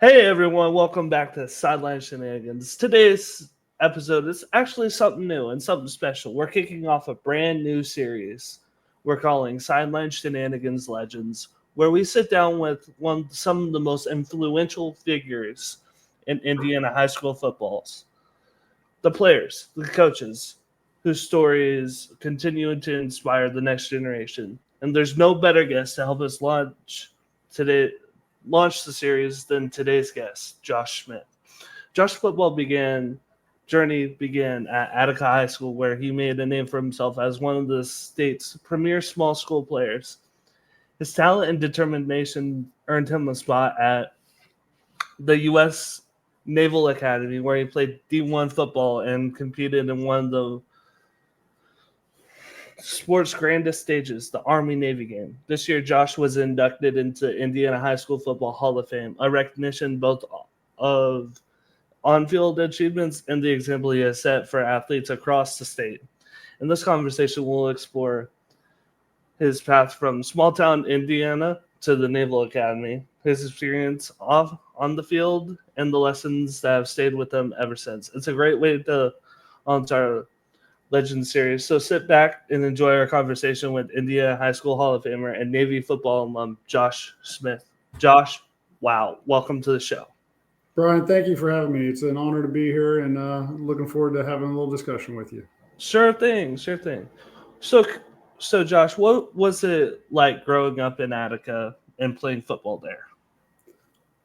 Hey everyone, welcome back to Sideline Shenanigans. Today's episode is actually something new and something special. We're kicking off a brand new series we're calling Sideline Shenanigans Legends, where we sit down with some of the most influential figures in Indiana high school footballs. The players, the coaches, whose stories continue to inspire the next generation. And there's no better guest to help us today launch the series than today's guest, Josh Smith. Josh's journey began at Attica High School, where he made a name for himself as one of the state's premier small school players. His talent and determination earned him a spot at the U.S. Naval Academy, where he played D1 football and competed in one of the sport's grandest stages, the Army-Navy game. This year, Josh was inducted into Indiana High School Football Hall of Fame, a recognition both of on-field achievements and the example he has set for athletes across the state. In this conversation, we'll explore his path from small-town Indiana to the Naval Academy, his experience on the field, and the lessons that have stayed with him ever since. It's a great way to launch our Legend series. So sit back and enjoy our conversation with Indiana High School Hall of Famer and Navy football alum Josh Smith. Josh, wow, welcome to the show. Bryan, thank you for having me. It's an honor to be here, and looking forward to having a little discussion with you. Sure thing. So Josh, what was it like growing up in Attica and playing football there?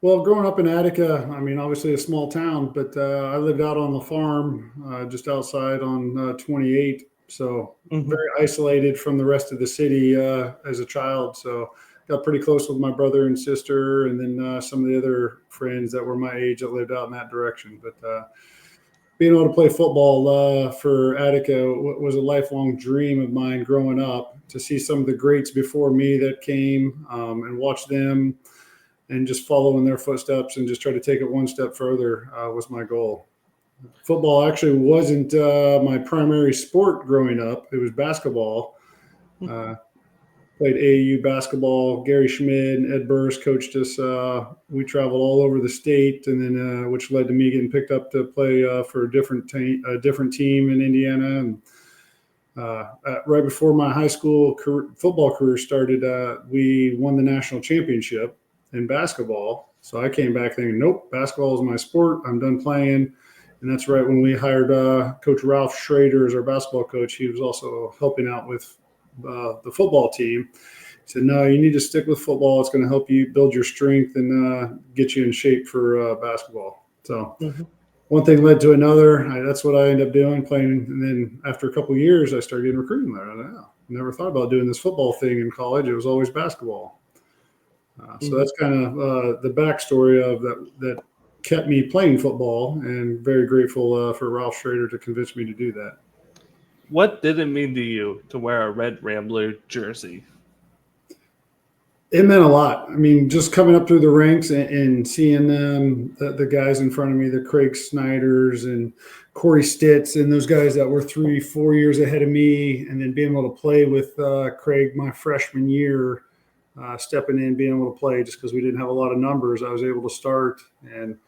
Well, growing up in Attica, I mean, obviously a small town, but I lived out on the farm just outside on 28. So very isolated from the rest of the city as a child. So got pretty close with my brother and sister, and then some of the other friends that were my age that lived out in that direction. But being able to play football for Attica was a lifelong dream of mine growing up, to see some of the greats before me that came and watch them and just follow in their footsteps and just try to take it one step further was my goal. Football actually wasn't my primary sport growing up. It was basketball. Played AAU basketball. Gary Schmidt and Ed Burrs coached us. We traveled all over the state, and then which led to me getting picked up to play for a different team in Indiana. And right before my high school football career started, we won the national championship in basketball. So I came back thinking, nope, basketball is my sport. I'm done playing. And that's right when we hired Coach Ralph Schrader as our basketball coach. He was also helping out with the football team. He said, no, you need to stick with football. It's going to help you build your strength and get you in shape for basketball. So one thing led to another. That's what I ended up doing, playing. And then after a couple of years, I started getting recruited there. I never thought about doing this football thing in college. It was always basketball. So that's kind of the backstory of that kept me playing football, and very grateful for Ralph Schrader to convince me to do that. What did it mean to you to wear a Red Rambler jersey? It meant a lot. I mean, just coming up through the ranks and seeing them, the guys in front of me, the Craig Snyders and Corey Stitz, and those guys that were 3-4 years ahead of me, and then being able to play with Craig my freshman year, stepping in, being able to play just because we didn't have a lot of numbers. I was able to start, and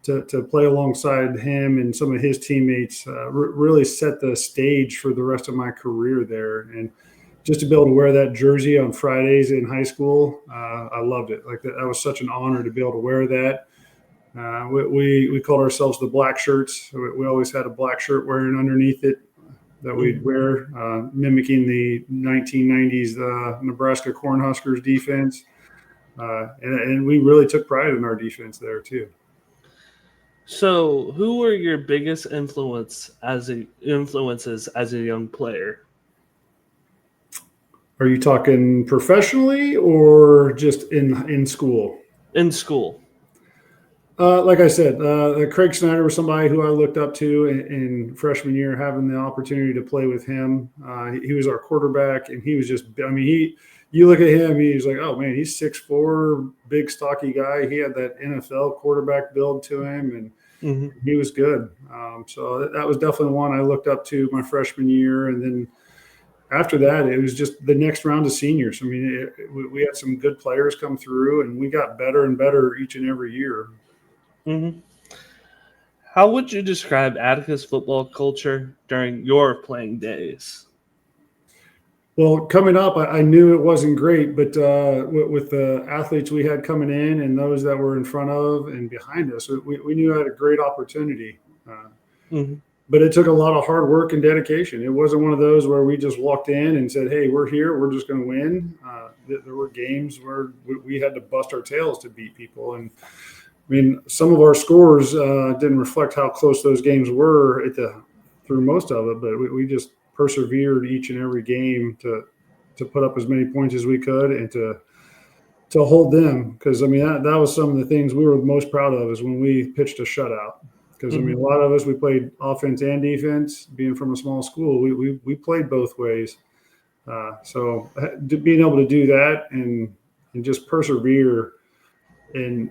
to play alongside him and some of his teammates really set the stage for the rest of my career there. And just to be able to wear that jersey on Fridays in high school, I loved it. Like that was such an honor to be able to wear that. We called ourselves the Black Shirts. We always had a black shirt wearing underneath it that we'd wear, mimicking the 1990s Nebraska Cornhuskers defense. And we really took pride in our defense there too. So, who were your biggest influences as a young player? Are you talking professionally or just in school? In school. Like I said, Craig Snyder was somebody who I looked up to in freshman year, having the opportunity to play with him. He was our quarterback, and he was just, I mean, you look at him, he's like, oh man, he's 6'4", big stocky guy. He had that NFL quarterback build to him, and he was good. So that was definitely one I looked up to my freshman year. And then after that, it was just the next round of seniors. I mean, we had some good players come through, and we got better and better each and every year. Hmm. How would you describe Attica's football culture during your playing days? Well, coming up, I knew it wasn't great, but with the athletes we had coming in and those that were in front of and behind us, we knew I had a great opportunity. Uh, Hmm. but it took a lot of hard work and dedication. It wasn't one of those where we just walked in and said, "Hey, we're here. We're just going to win." There were games where we had to bust our tails to beat people, and I mean, some of our scores didn't reflect how close those games were through most of it, but we just persevered each and every game to put up as many points as we could and to hold them. Because I mean, that was some of the things we were most proud of is when we pitched a shutout. Because I Hmm. mean, a lot of us we played offense and defense. Being from a small school, we played both ways. So being able to do that and just persevere and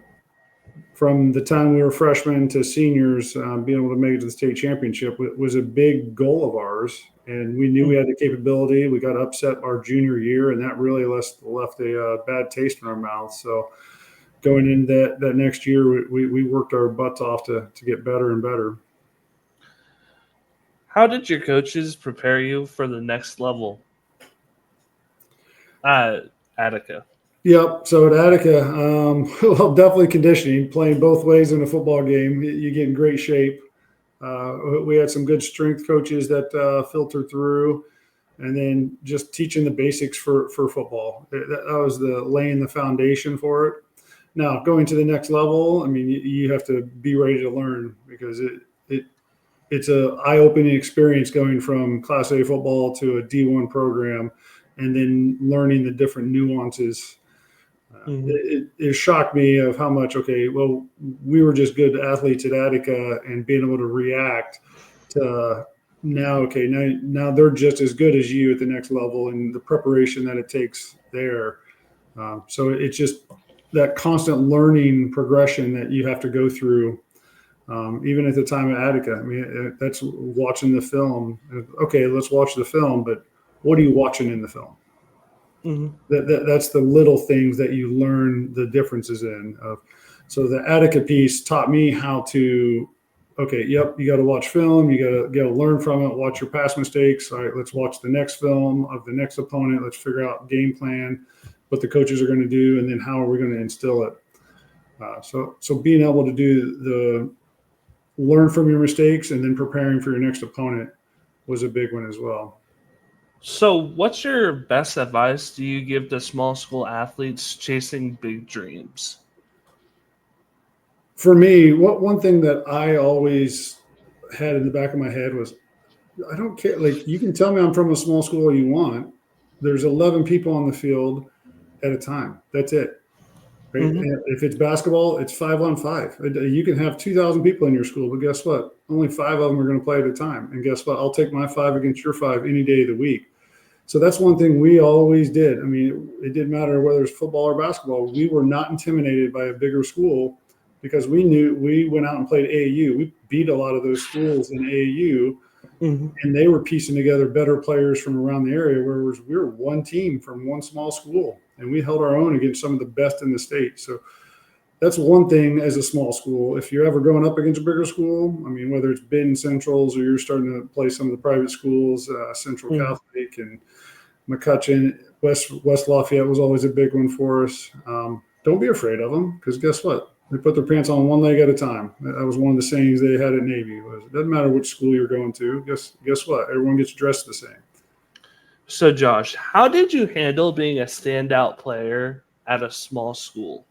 from the time we were freshmen to seniors, being able to make it to the state championship was a big goal of ours. And we knew we had the capability. We got upset our junior year, and that really left a bad taste in our mouth. So going into that next year, we worked our butts off to get better and better. How did your coaches prepare you for the next level at Attica? Yep. So at Attica, well, definitely conditioning, playing both ways in a football game, you get in great shape. We had some good strength coaches that filtered through, and then just teaching the basics for football. That was the laying the foundation for it. Now going to the next level, I mean, you have to be ready to learn because it it's a eye opening experience going from Class A football to a D1 program, and then learning the different nuances. Hmm. It shocked me of how much, okay, well, we were just good athletes at Attica and being able to react to now, okay, now they're just as good as you at the next level and the preparation that it takes there. So it's just that constant learning progression that you have to go through. Even at the time at Attica, I mean, that's watching the film. Okay, let's watch the film, but what are you watching in the film? Hmm. That's the little things that you learn the differences in. So the Attica piece taught me how to. Okay, yep, you got to watch film. You got to learn from it. Watch your past mistakes. All right, let's watch the next film of the next opponent. Let's figure out game plan, what the coaches are going to do, and then how are we going to instill it. So being able to do the learn from your mistakes and then preparing for your next opponent was a big one as well. So, what's your best advice do you give to small school athletes chasing big dreams? For me, one thing that I always had in the back of my head was I don't care. Like you can tell me I'm from a small school all you want. There's 11 people on the field at a time. That's it. Right? Hmm. And if it's basketball, it's 5-on-5. You can have 2,000 people in your school, but guess what? Only five of them are going to play at a time. And guess what? I'll take my five against your five any day of the week. So that's one thing we always did. I mean, it didn't matter whether it's football or basketball. We were not intimidated by a bigger school because we knew we went out and played AAU. We beat a lot of those schools in AAU, Hmm. and they were piecing together better players from around the area. Whereas we were one team from one small school, and we held our own against some of the best in the state. So that's one thing as a small school. If you're ever going up against a bigger school, I mean, whether it's Benton Centrals or you're starting to play some of the private schools, Central Hmm. Catholic and McCutcheon, West Lafayette was always a big one for us. Don't be afraid of them because guess what? They put their pants on one leg at a time. That was one of the sayings they had at Navy. Was it doesn't matter which school you're going to. Guess what? Everyone gets dressed the same. So, Josh, how did you handle being a standout player at a small school?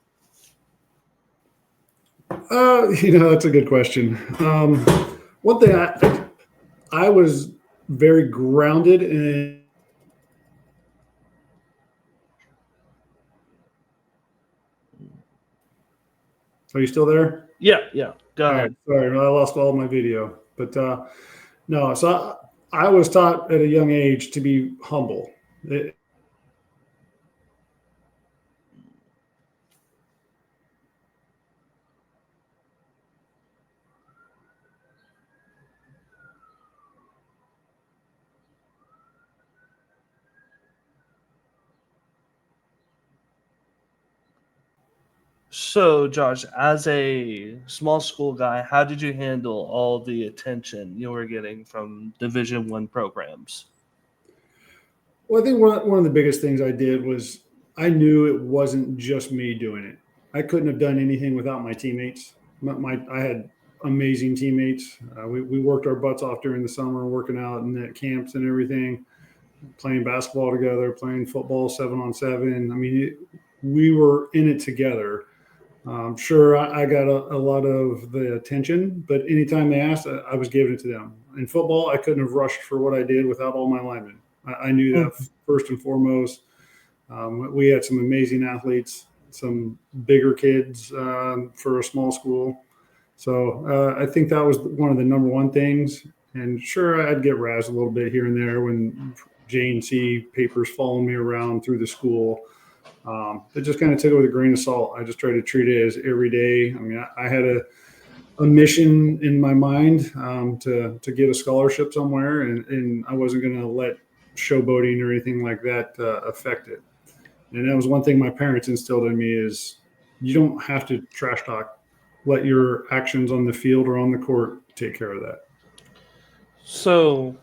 That's a good question. One thing I was very grounded in. Are you still there? Yeah, yeah. Go All right, ahead. sorry, I lost all my video, but no. So I was taught at a young age to be humble. So, Josh, as a small school guy, how did you handle all the attention you were getting from Division One programs? Well, I think one of the biggest things I did was I knew it wasn't just me doing it. I couldn't have done anything without my teammates. I had amazing teammates. We worked our butts off during the summer, working out and at camps and everything, playing basketball together, playing football 7-on-7. I mean, we were in it together. Sure, I got a lot of the attention, but anytime they asked, I was giving it to them. In football, I couldn't have rushed for what I did without all my linemen. I knew that first and foremost. We had some amazing athletes, some bigger kids for a small school. So I think that was one of the number one things. And sure, I'd get razzed a little bit here and there when J&C papers following me around through the school. But just kind of took it with a grain of salt. I just tried to treat it as every day. I mean, I had a mission in my mind to get a scholarship somewhere, and I wasn't going to let showboating or anything like that affect it. And that was one thing my parents instilled in me is you don't have to trash talk. Let your actions on the field or on the court take care of that. So,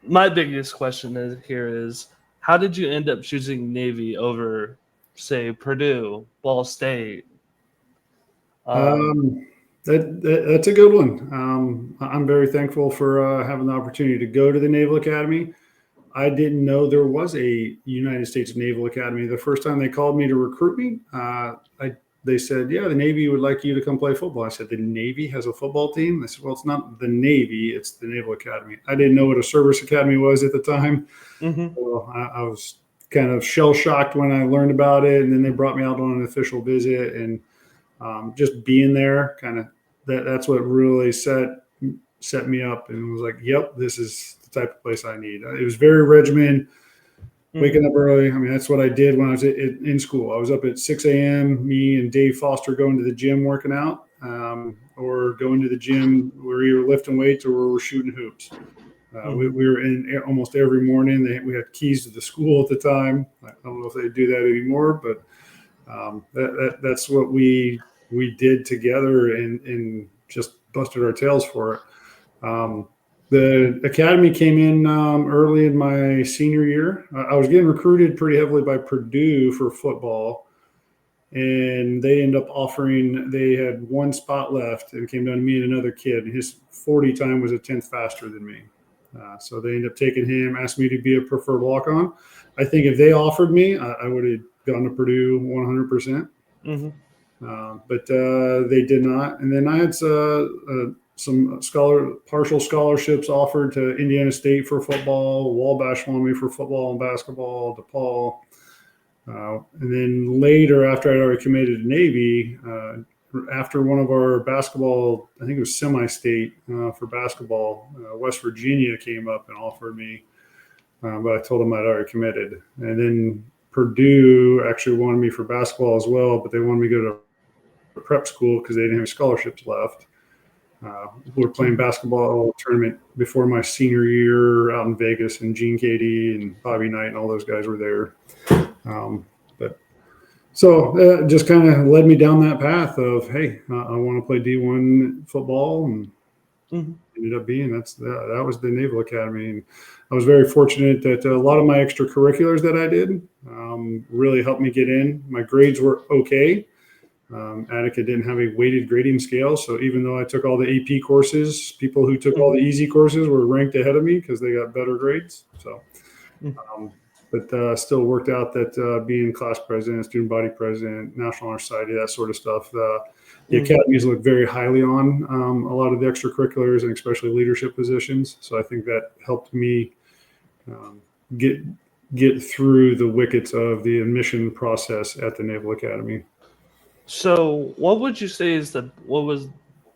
my biggest question is how did you end up choosing Navy over, say, Purdue, Ball State? That's a good one. I'm very thankful for having the opportunity to go to the Naval Academy. I didn't know there was a United States Naval Academy. The first time they called me to recruit me, they said, yeah, the Navy would like you to come play football. I said, the Navy has a football team? They said, well, it's not the Navy, it's the Naval Academy. I didn't know what a service academy was at the time. Mm-hmm. So I was kind of shell-shocked when I learned about it, and then they brought me out on an official visit, and just being there, kind of that's what really set me up, and was like, yep, this is the type of place I need. It was very regimented. Waking up early. I mean, that's what I did when I was in school. I was up at 6 a.m., me and Dave Foster going to the gym working out, or going to the gym. We were either lifting weights or we were shooting hoops. We were in almost every morning. We had keys to the school at the time. I don't know if they do that anymore, but that's what we did together and just busted our tails for it. The academy came in early in my senior year. I was getting recruited pretty heavily by Purdue for football, and they ended up offering. They had one spot left, and it came down to me and another kid. His 40 time was a tenth faster than me, so they ended up taking him. Asked me to be a preferred walk-on. I think if they offered me, I would have gone to Purdue 100%. But they did not. And then I had some partial scholarships offered to Indiana State for football. Wabash wanted me for football and basketball, DePaul. And then later, after I'd already committed to Navy, after one of our basketball, I think it was semi-state for basketball, West Virginia came up and offered me, but I told them I'd already committed. And then Purdue actually wanted me for basketball as well, but they wanted me to go to prep school because they didn't have scholarships left. We were playing basketball tournament before my senior year out in Vegas, and Gene Cady and Bobby Knight and all those guys were there. So it just kind of led me down that path of, hey, I want to play D1 football, and ended up being that was the Naval Academy. And I was very fortunate that a lot of my extracurriculars that I did really helped me get in. My grades were okay. Attica didn't have a weighted grading scale, so even though I took all the AP courses, people who took all the easy courses were ranked ahead of me because they got better grades. So, but still worked out that being class president, student body president, National Honor Society, that sort of stuff, the academies look very highly on a lot of the extracurriculars and especially leadership positions. So I think that helped me get through the wickets of the admission process at the Naval Academy. So, what would you say what was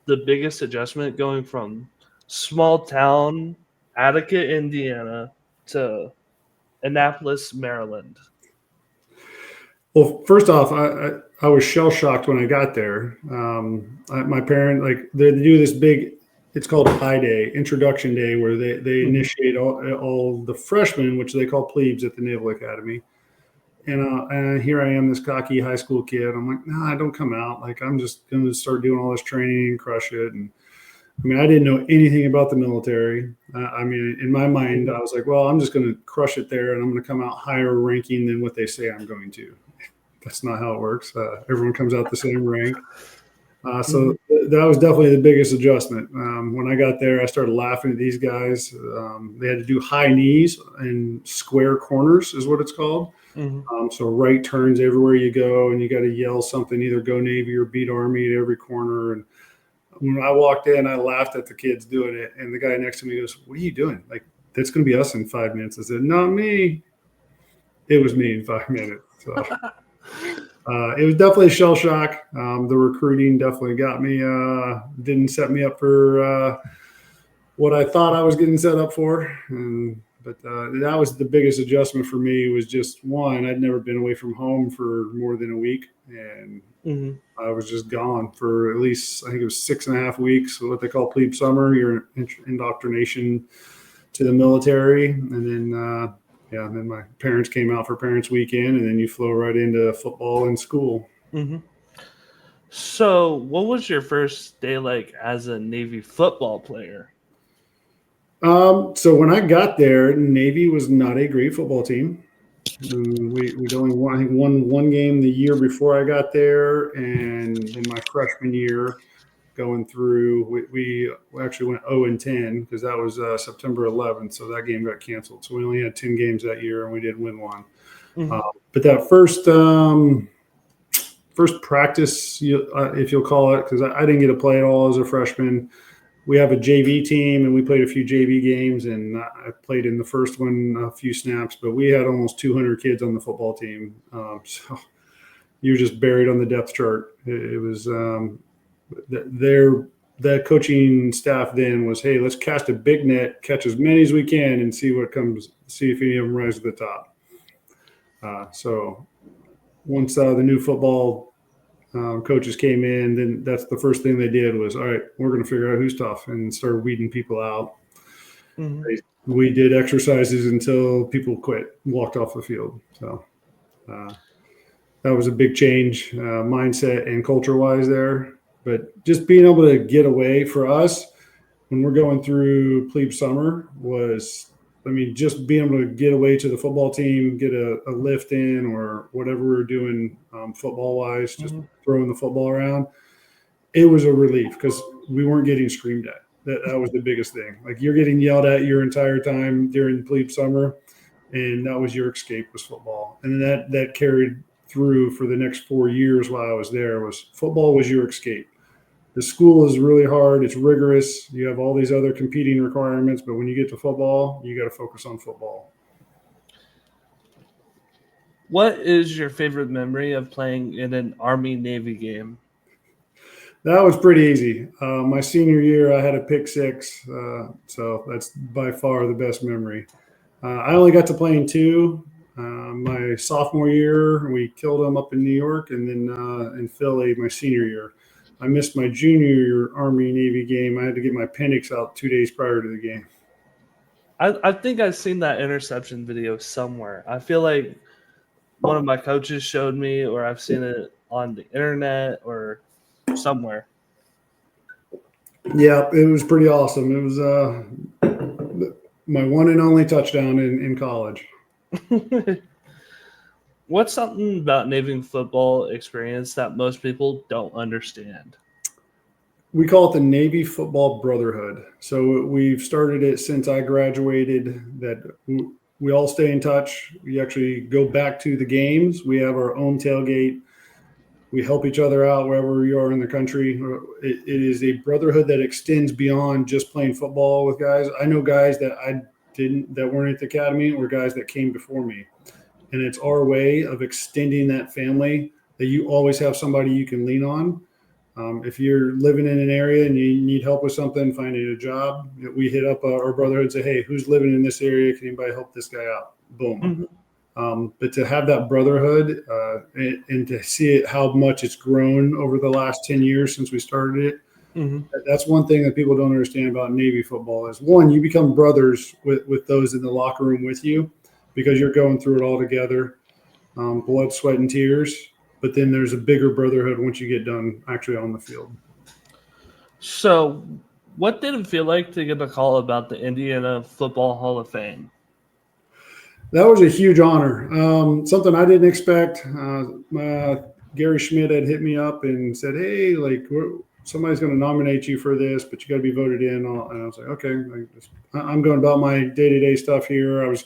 the biggest adjustment going from small town Attica, Indiana, to Annapolis, Maryland? Well, first off, I was shell shocked when I got there. My parent, they do this big, it's called I Day, Introduction Day, where they initiate all the freshmen, which they call plebes at the Naval Academy. And here I am, this cocky high school kid. I'm like, nah, don't come out. Like, I'm just going to start doing all this training and crush it. And I mean, I didn't know anything about the military. I mean, in my mind, I was like, well, I'm just going to crush it there, and I'm going to come out higher ranking than what they say I'm going to. That's not how it works. Everyone comes out the same rank. So that was definitely the biggest adjustment. When I got there, I started laughing at these guys. They had to do high knees and square corners is what it's called. So right turns everywhere you go, and you got to yell something, either go Navy or beat Army at every corner. And when I walked in, I laughed at the kids doing it. And the guy next to me goes, what are you doing? Like, that's going to be us in 5 minutes. I said, not me. It was me in 5 minutes. So it was definitely shell shock. The recruiting definitely got me, didn't set me up for what I thought I was getting set up for. But that was the biggest adjustment for me, was just one, I'd never been away from home for more than a week. And I was just gone for at least, I think it was 6.5 weeks, what they call plebe summer, your indoctrination to the military. And then, and then my parents came out for Parents Weekend, and then you flow right into football and school. So what was your first day like as a Navy football player? So when I got there, Navy was not a great football team. We'd only won, I think, one game the year before I got there, and in my freshman year, going through, we actually went 0-10 because that was September 11th, so that game got canceled. So we only had 10 games that year, and we didn't win one. But that first practice, if you'll call it, because I didn't get to play at all as a freshman. We have a JV team, and we played a few JV games, and I played in the first one a few snaps, but we had almost 200 kids on the football team. So you're just buried on the depth chart. It was that coaching staff then was, hey, let's cast a big net, catch as many as we can, and see what comes, see if any of them rise to the top. So once the new football coaches came in, then that's the first thing they did was, all right, we're going to figure out who's tough, and started weeding people out. We did exercises until people quit, walked off the field. So that was a big change, mindset and culture-wise there. But just being able to get away for us when we're going through plebe summer was, I mean, just being able to get away to the football team, get a lift in or whatever we were doing football-wise, just throwing the football around. It was a relief because we weren't getting screamed at. That was the biggest thing. Like, you're getting yelled at your entire time during plebe summer, and that was your escape, was football. And then that carried through for the next 4 years while I was there. Was football was your escape. The school is really hard. It's rigorous. You have all these other competing requirements, but when you get to football, you got to focus on football. What is your favorite memory of playing in an Army-Navy game? That was pretty easy. My senior year, I had a pick six, so that's by far the best memory. I only got to play in two. My sophomore year, we killed them up in New York, and then in Philly, my senior year. I missed my junior year Army-Navy game. I had to get my appendix out 2 days prior to the game. I think I've seen that interception video somewhere. I feel like one of my coaches showed me, or I've seen it on the internet or somewhere. Yeah, it was pretty awesome. It was my one and only touchdown in college. What's something about Navy football experience that most people don't understand? We call it the Navy Football Brotherhood. So we've started it since I graduated, that we all stay in touch. We actually go back to the games. We have our own tailgate. We help each other out wherever you are in the country. It is a brotherhood that extends beyond just playing football with guys. I know guys that that weren't at the academy, or guys that came before me. And it's our way of extending that family, that you always have somebody you can lean on. If you're living in an area and you need help with something, finding a job, we hit up our brotherhood and say, hey, who's living in this area? Can anybody help this guy out? Boom. But to have that brotherhood and to see it, how much it's grown over the last 10 years since we started it, that's one thing that people don't understand about Navy football is, one, you become brothers with those in the locker room with you, because you're going through it all together. blood, sweat, and tears. But then there's a bigger brotherhood once you get done actually on the field. So, what did it feel like to get a call about the Indiana Football Hall of Fame? That was a huge honor. Something I didn't expect. Gary Schmidt had hit me up and said, "Hey, somebody's going to nominate you for this, but you got to be voted in." And I was like, "Okay." I'm going about my day-to-day stuff here. I was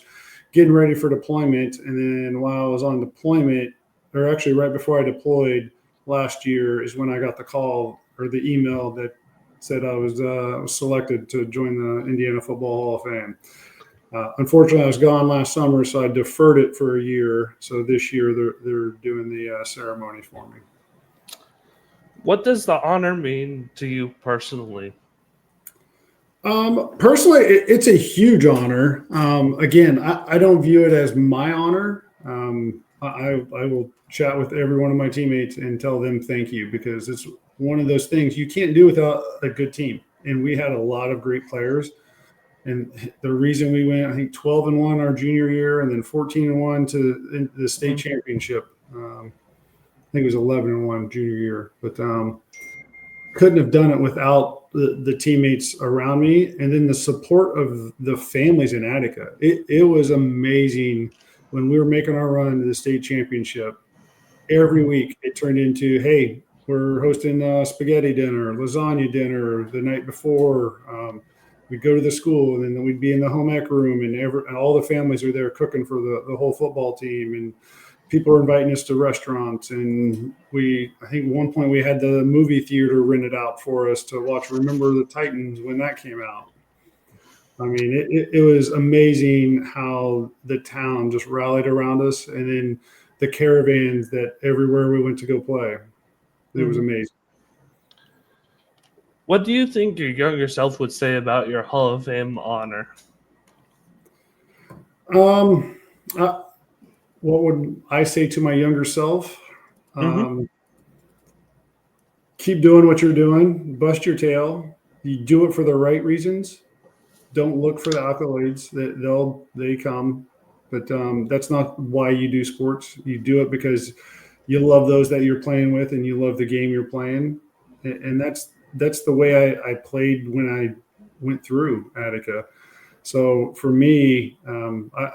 getting ready for deployment, and then while I was on deployment, or actually right before I deployed last year, is when I got the call or the email that said I was selected to join the Indiana Football Hall of Fame. Unfortunately, I was gone last summer, so I deferred it for a year. So this year they're doing the ceremony for me. What does the honor mean to you personally? Personally, it's a huge honor. Again, I don't view it as my honor. I will chat with every one of my teammates and tell them thank you, because it's one of those things you can't do without a good team. And we had a lot of great players. And the reason we went, I think, 12-1 our junior year, and then 14-1 to the state championship. I think it was 11-1 junior year, but couldn't have done it without the teammates around me, and then the support of the families in Attica. It was amazing when we were making our run to the state championship. Every week it turned into, hey, we're hosting spaghetti dinner, lasagna dinner the night before. We'd go to the school, and then we'd be in the home ec room, and all the families are there cooking for the whole football team, and people are inviting us to restaurants. And I think at one point we had the movie theater rented out for us to watch Remember the Titans when that came out. I mean, it was amazing how the town just rallied around us, and then the caravans that everywhere we went to go play. It was amazing. What do you think your younger self would say about your Hall of Fame honor? What would I say to my younger self? Keep doing what you're doing. Bust your tail. You do it for the right reasons. Don't look for the accolades. They come, but that's not why you do sports. You do it because you love those that you're playing with, and you love the game you're playing. And that's the way I played when I went through Attica. So for me, I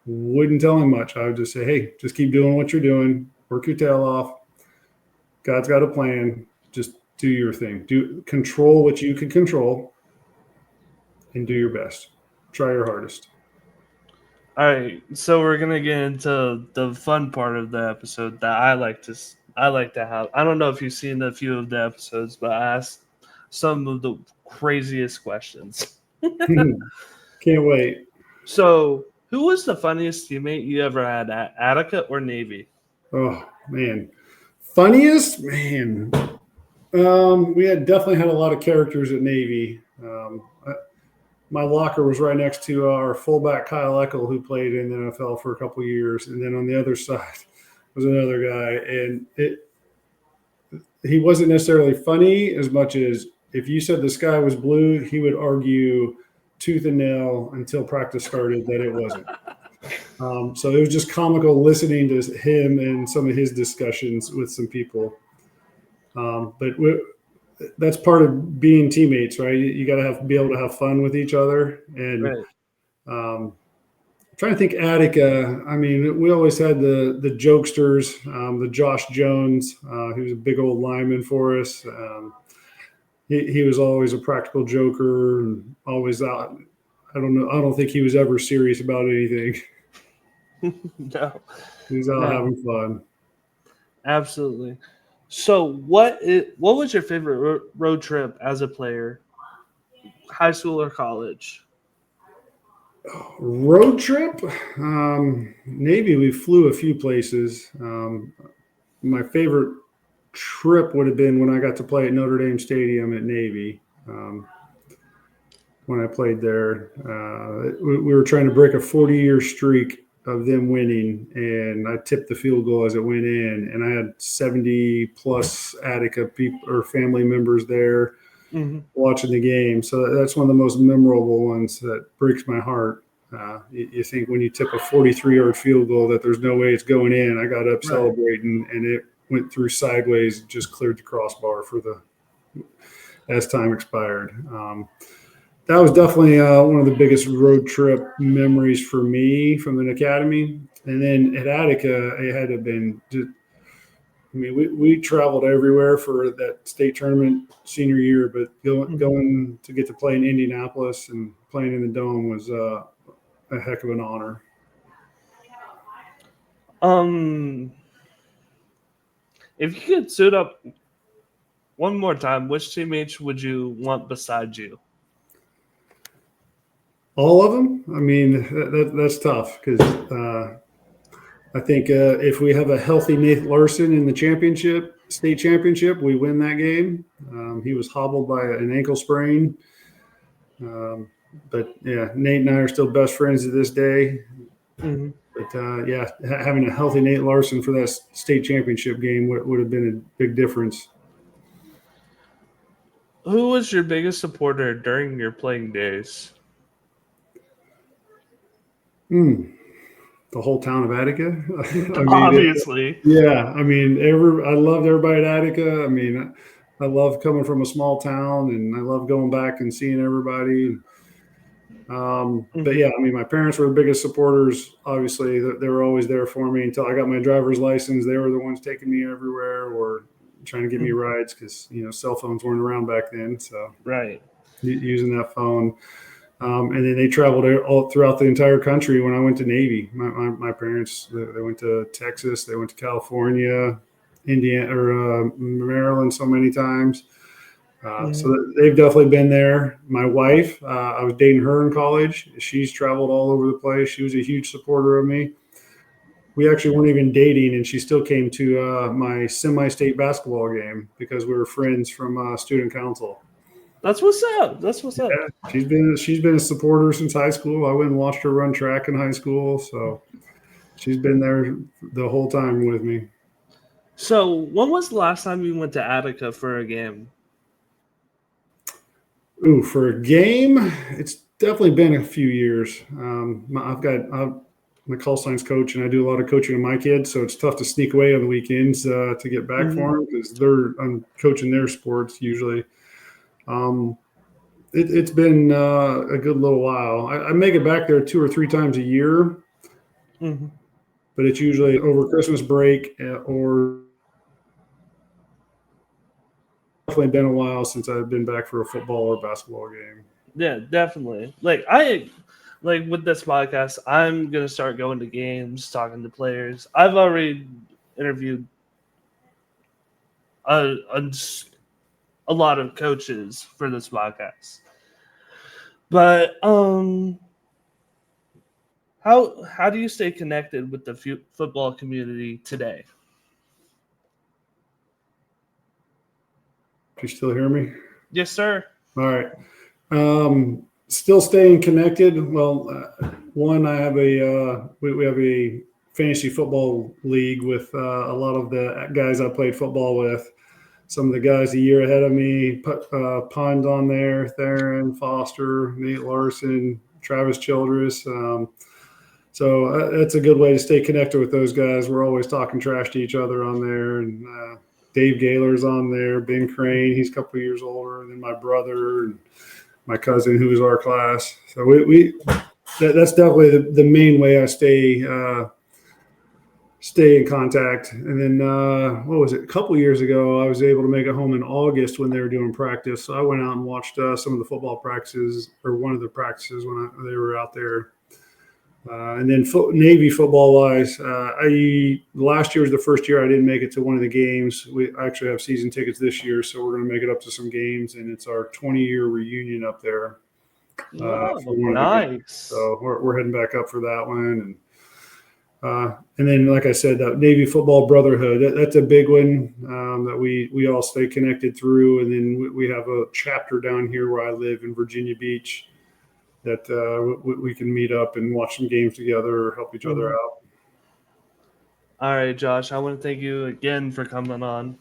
wouldn't tell him much. I would just say, hey, just keep doing what you're doing. Work your tail off. God's got a plan. Just do your thing. Control what you can control, and do your best. Try your hardest. All right, so we're gonna get into the fun part of the episode that I like to have. I don't know if you've seen a few of the episodes, but I asked some of the craziest questions. Can't wait. So, who was the funniest teammate you ever had at Attica or Navy? Oh man, funniest man. We definitely had a lot of characters at Navy. My locker was right next to our fullback Kyle Eckel, who played in the NFL for a couple of years, and then on the other side was another guy. And he wasn't necessarily funny as much as if you said the sky was blue, he would argue tooth and nail until practice started that it wasn't. So it was just comical listening to him and some of his discussions with some people. But that's part of being teammates, right? You got to be able to have fun with each other. And right. Trying to think Attica. I mean, we always had the jokesters, the Josh Jones, who was a big old lineman for us. He was always a practical joker and always out. I don't think he was ever serious about anything. No. He was out having fun. Absolutely. So what was your favorite road trip as a player, high school or college? Road trip? Navy, we flew a few places. My favorite trip would have been when I got to play at Notre Dame Stadium at Navy. When I played there, we were trying to break a 40-year streak of them winning, and I tipped the field goal as it went in, and I had 70 plus Attica people or family members there watching the game. So that's one of the most memorable ones that breaks my heart. You think when you tip a 43-yard field goal that there's no way it's going in. I got up celebrating, and it went through sideways, just cleared the crossbar as time expired. That was definitely one of the biggest road trip memories for me from an academy. And then at Attica, it had to have been just, we traveled everywhere for that state tournament senior year, but going to get to play in Indianapolis and playing in the Dome was a heck of an honor. If you could suit up one more time, which teammates would you want beside you? All of them? I mean, that's tough because I think if we have a healthy Nate Larson in the state championship, we win that game. He was hobbled by an ankle sprain. But, yeah, Nate and I are still best friends to this day. Mm-hmm. But, yeah, having a healthy Nate Larson for that state championship game would have been a big difference. Who was your biggest supporter during your playing days? The whole town of Attica. Obviously. I loved everybody at Attica. I mean, I love coming from a small town, and I love going back and seeing everybody. But yeah, I mean, my parents were the biggest supporters. Obviously, they were always there for me until I got my driver's license. They were the ones taking me everywhere or trying to give me rides because, cell phones weren't around back then. So using that phone. And then they traveled all throughout the entire country when I went to Navy. My parents, they went to Texas, they went to California, Indiana, or Maryland so many times. So they've definitely been there. My wife, I was dating her in college. She's traveled all over the place. She was a huge supporter of me. We actually weren't even dating, and she still came to my semi-state basketball game because we were friends from student council. That's what's up. Yeah, she's been a supporter since high school. I went and watched her run track in high school, so she's been there the whole time with me. So, when was the last time you went to Attica for a game? Ooh, for a game, it's definitely been a few years. I'm a call signs coach, and I do a lot of coaching of my kids, so it's tough to sneak away on the weekends to get back for them because I'm coaching their sports usually. It's been a good little while. I make it back there 2 or 3 times a year, but it's usually over Christmas break or definitely been a while since I've been back for a football or basketball game. Yeah, definitely. Like with this podcast, I'm gonna start going to games, talking to players. I've already interviewed a lot of coaches for this podcast. But how do you stay connected with the football community today? Do you still hear me? Yes, sir. All right. Still staying connected. Well, one, I have we have a fantasy football league with a lot of the guys I played football with. Some of the guys a year ahead of me, Pond on there, Theron, Foster, Nate Larson, Travis Childress. So that's a good way to stay connected with those guys. We're always talking trash to each other on there. And Dave Gaylor's on there, Ben Crane, he's a couple of years older than my brother, and my cousin who was our class. So that's definitely the main way I stay in contact. And then a couple years ago, I was able to make it home in August when they were doing practice. So I went out and watched some of the football practices, or one of the practices when they were out there. And then Navy football wise, last year was the first year I didn't make it to one of the games. We actually have season tickets this year, so we're going to make it up to some games, and it's our 20-year reunion up there. Nice. So we're heading back up for that one, and then, like I said, that Navy football brotherhood, that's a big one that we all stay connected through. And then we have a chapter down here where I live in Virginia Beach that we can meet up and watch some games together or help each other out. All right, Josh, I want to thank you again for coming on.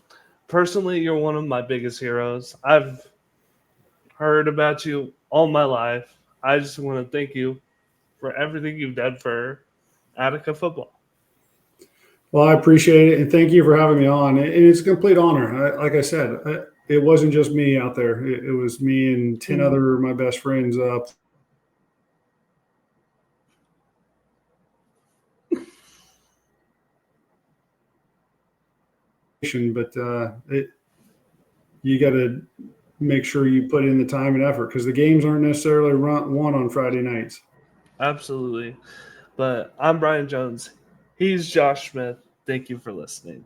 Personally, you're one of my biggest heroes. I've heard about you all my life. I just want to thank you for everything you've done for Attica football. Well, I appreciate it, and thank you for having me on. And it's a complete honor. Like I said, it wasn't just me out there. It was me and 10 other of my best friends up. But you got to make sure you put in the time and effort because the games aren't necessarily won on Friday nights. Absolutely. But I'm Bryan Jones. He's Josh Smith. Thank you for listening.